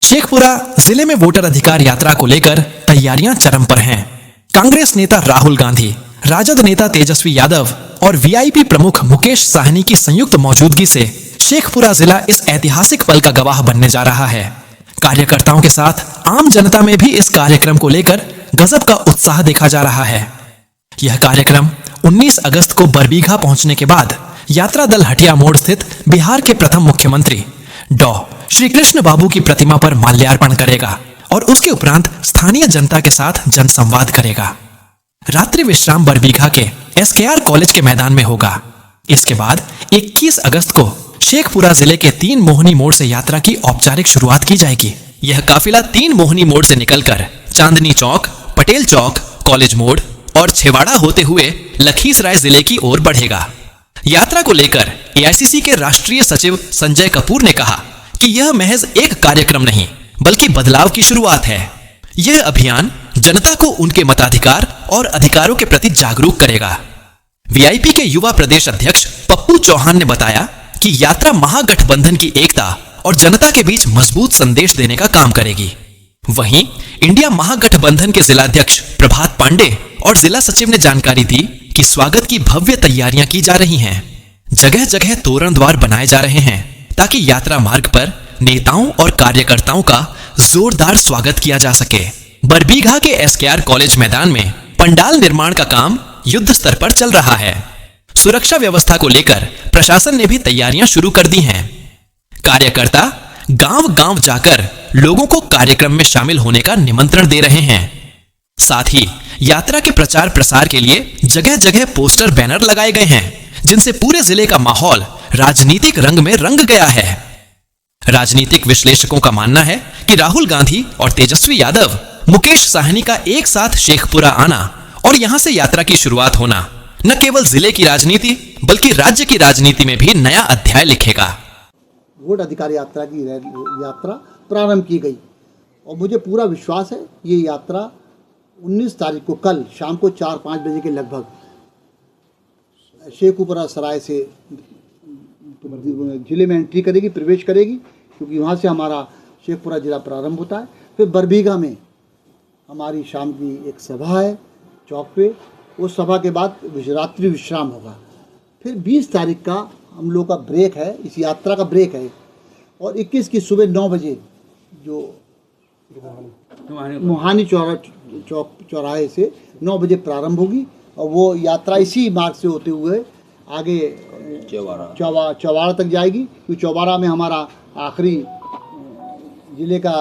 शेखपुरा जिले में वोटर अधिकार यात्रा को लेकर तैयारियां चरम पर हैं। कांग्रेस नेता राहुल गांधी, राजद नेता तेजस्वी यादव और वीआईपी प्रमुख मुकेश साहनी की संयुक्त मौजूदगी से शेखपुरा जिला इस ऐतिहासिक पल का गवाह बनने जा रहा है। कार्यकर्ताओं के साथ आम जनता में भी इस कार्यक्रम को लेकर गजब का उत्साह देखा जा रहा है। यह कार्यक्रम 19 अगस्त को बरबीघा पहुंचने के बाद यात्रा दल हटिया मोड़ स्थित बिहार के प्रथम मुख्यमंत्री डॉ. श्री कृष्ण बाबू की प्रतिमा पर माल्यार्पण करेगा और उसके उपरांत स्थानीय जनता के साथ जनसंवाद करेगा। रात्रि विश्राम बरबीघा के SKR कॉलेज के मैदान में होगा। इसके बाद 21 अगस्त को शेखपुरा जिले के 3 मोहनी मोड़ से यात्रा की औपचारिक शुरुआत की जाएगी। यह काफिला 3 मोहनी मोड़ से निकलकर चांदनी चौक, पटेल चौक, कॉलेज मोड़ और छेवाड़ा होते हुए लखीसराय जिले की ओर बढ़ेगा। यात्रा को लेकर AICC के राष्ट्रीय सचिव संजय कपूर ने कहा कि यह महज एक कार्यक्रम नहीं बल्कि बदलाव की शुरुआत है। यह अभियान जनता को उनके मताधिकार और अधिकारों के प्रति जागरूक करेगा। वीआईपी के युवा प्रदेश अध्यक्ष पप्पू चौहान ने बताया कि यात्रा महागठबंधन की एकता और जनता के बीच मजबूत संदेश देने का काम करेगी। वहीं इंडिया महागठबंधन के जिलाध्यक्ष प्रभात पांडे और जिला सचिव ने जानकारी दी कि स्वागत की भव्य तैयारियां की जा रही हैं। जगह जगह तोरण द्वार बनाए जा रहे हैं ताकि यात्रा मार्ग पर नेताओं और कार्यकर्ताओं का जोरदार स्वागत किया जा सके। बरबीघा के SKR कॉलेज मैदान में पंडाल निर्माण का काम युद्ध स्तर पर चल रहा है। सुरक्षा व्यवस्था को लेकर प्रशासन ने भी तैयारियां शुरू कर दी हैं। कार्यकर्ता गांव-गांव जाकर लोगों को कार्यक्रम में शामिल होने का निमंत्रण दे रहे हैं। साथ ही यात्रा के प्रचार प्रसार के लिए जगह जगह पोस्टर बैनर लगाए गए हैं, जिनसे पूरे जिले का माहौल राजनीतिक रंग में रंग गया है। राजनीतिक विश्लेषकों का मानना है कि राहुल गांधी और तेजस्वी यादव, मुकेश साहनी का एक साथ शेखपुरा आना और यहां से यात्रा की शुरुआत होना न केवल जिले की राजनीति बल्कि राज्य की राजनीति में भी नया अध्याय लिखेगा। वोट अधिकार यात्रा की यात्रा प्रारंभ की गई और मुझे पूरा विश्वास है ये यात्रा 19 तारीख को कल शाम को 4-5 बजे के लगभग शेखपुरा सराय से जिले में एंट्री करेगी, प्रवेश करेगी, क्योंकि वहाँ से हमारा शेखपुरा जिला प्रारंभ होता है। फिर बरबीघा में हमारी शाम की एक सभा है चौक पे। उस सभा के बाद रात्रि विश्राम होगा। फिर 20 तारीख का हम लोग का ब्रेक है, इस यात्रा का ब्रेक है, और 21 की सुबह 9 बजे जो मुहानी चौराहे से 9 बजे प्रारंभ होगी और वो यात्रा इसी मार्ग से होते हुए आगे चौबारा तक जाएगी, क्योंकि चौबारा में हमारा आखिरी जिले का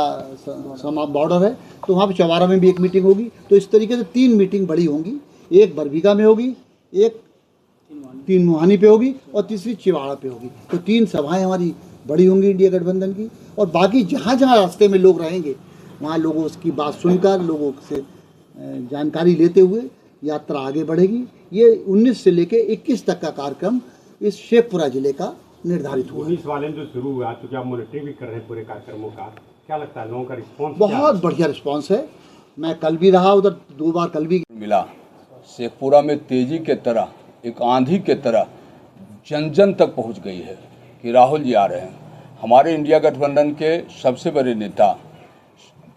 बॉर्डर है, तो वहाँ पे चौबारा में भी एक मीटिंग होगी। तो इस तरीके से 3 मीटिंग बड़ी होंगी, एक बरबीघा में होगी, एक 3 मुहानी पे होगी और तीसरी चिवाड़ा पे होगी। तो 3 सभाएं हमारी बड़ी होंगी इंडिया गठबंधन की, और बाकी जहाँ जहाँ रास्ते में लोग रहेंगे वहाँ लोगों की बात सुनकर, लोगों से जानकारी लेते हुए यात्रा आगे बढ़ेगी। ये 19 से लेके 21 तक का कार्यक्रम इस शेखपुरा जिले का निर्धारित हुआ। 19 वाले जो शुरू हुआ, चूँकि आप मॉनिटरिंग भी कर रहे हैं पूरे कार्यक्रमों का, क्या लगता है लोगों का रिस्पॉन्स? बहुत बढ़िया रिस्पॉन्स है। मैं कल भी रहा उधर, 2 बार कल भी मिला। शेखपुरा में तेजी के तरह, एक आंधी के तरह जन जन तक पहुंच गई है कि राहुल जी आ रहे हैं। हमारे इंडिया गठबंधन के सबसे बड़े नेता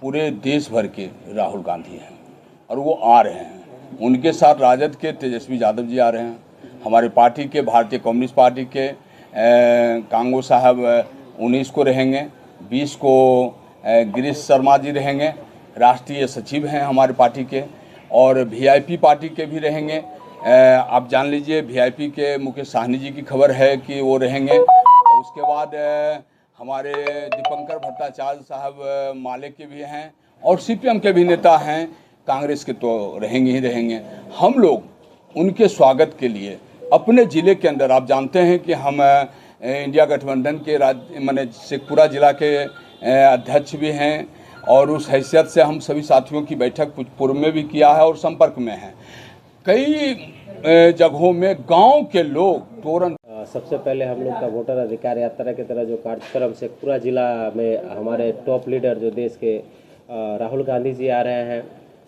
पूरे देश भर के राहुल गांधी हैं और वो आ रहे हैं। उनके साथ राजद के तेजस्वी यादव जी आ रहे हैं। हमारे पार्टी के भारतीय कम्युनिस्ट पार्टी के कांगो साहब 19 को रहेंगे, 20 को गिरीश शर्मा जी रहेंगे, राष्ट्रीय सचिव हैं हमारे पार्टी के, और वीआईपी पार्टी के भी रहेंगे। आप जान लीजिए वीआईपी के मुकेश साहनी जी की खबर है कि वो रहेंगे। और उसके बाद हमारे दीपंकर भट्टाचार्य साहब माले के भी हैं और CPM के भी नेता हैं, कांग्रेस के तो रहेंगे ही रहेंगे। हम लोग उनके स्वागत के लिए अपने ज़िले के अंदर, आप जानते हैं कि हम इंडिया गठबंधन के माने शेखपुरा जिला के अध्यक्ष भी हैं, और उस हैसियत से हम सभी साथियों की बैठक कुछ पूर्व में भी किया है और संपर्क में हैं। कई जगहों में गांव के लोग तोरण। सबसे पहले हम लोग का वोटर अधिकार यात्रा की तरह जो कार्यक्रम शेखपुरा जिला में हमारे टॉप लीडर जो देश के राहुल गांधी जी आ रहे हैं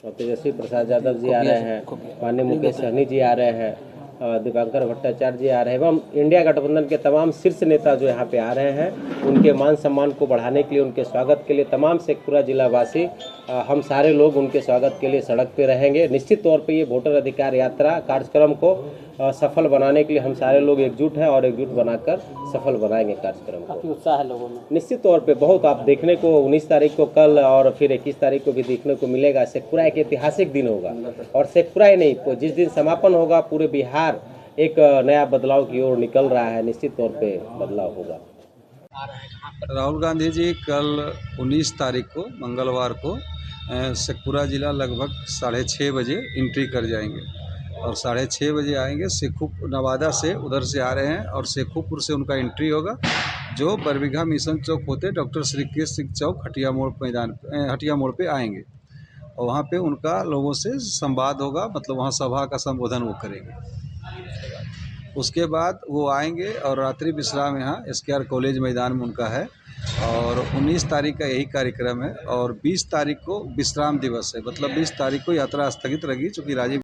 और तेजस्वी प्रसाद यादव जी आ रहे हैं, माननीय मुकेश साहनी जी आ रहे हैं दीपांकर भट्टाचार्य जी आ रहे हैं एवं इंडिया गठबंधन के तमाम शीर्ष नेता जो यहाँ पे आ रहे हैं, उनके मान सम्मान को बढ़ाने के लिए, उनके स्वागत के लिए तमाम शेखपुरा जिला वासी हम सारे लोग उनके स्वागत के लिए सड़क पे रहेंगे। निश्चित तौर पे ये वोटर अधिकार यात्रा कार्यक्रम को सफल बनाने के लिए हम सारे लोग एकजुट हैं और एकजुट बनाकर सफल बनाएंगे कार्यक्रम को। काफी उत्साह है लोगों में। निश्चित तौर पे बहुत आप देखने को 19 तारीख को कल और फिर 21 तारीख को भी देखने को मिलेगा। शेखपुरा एक ऐतिहासिक दिन होगा और शेखपुरा ही नहीं, जिस दिन समापन होगा पूरे बिहार एक नया बदलाव की ओर निकल रहा है। निश्चित तौर पे बदलाव होगा। राहुल गांधी जी कल 19 तारीख को मंगलवार को शेखपुरा जिला लगभग 6:30 बजे एंट्री कर जाएंगे और 6:30 बजे आएंगे। शेखुपुर नवादा से उधर से आ रहे हैं और शेखुपुर से उनका एंट्री होगा, जो बरबीघा मिशन चौक होते डॉक्टर श्री कृष्ण सिंह चौक हटिया मोड़ पे आएंगे और वहाँ पे उनका लोगों से संवाद होगा, मतलब वहाँ सभा का संबोधन वो करेंगे। उसके बाद वो आएंगे और रात्रि विश्राम यहाँ SKR कॉलेज मैदान में उनका है और 19 तारीख का यही कार्यक्रम है और 20 तारीख को विश्राम दिवस है, मतलब 20 तारीख को यात्रा स्थगित रहेगी, चूँकि राजीव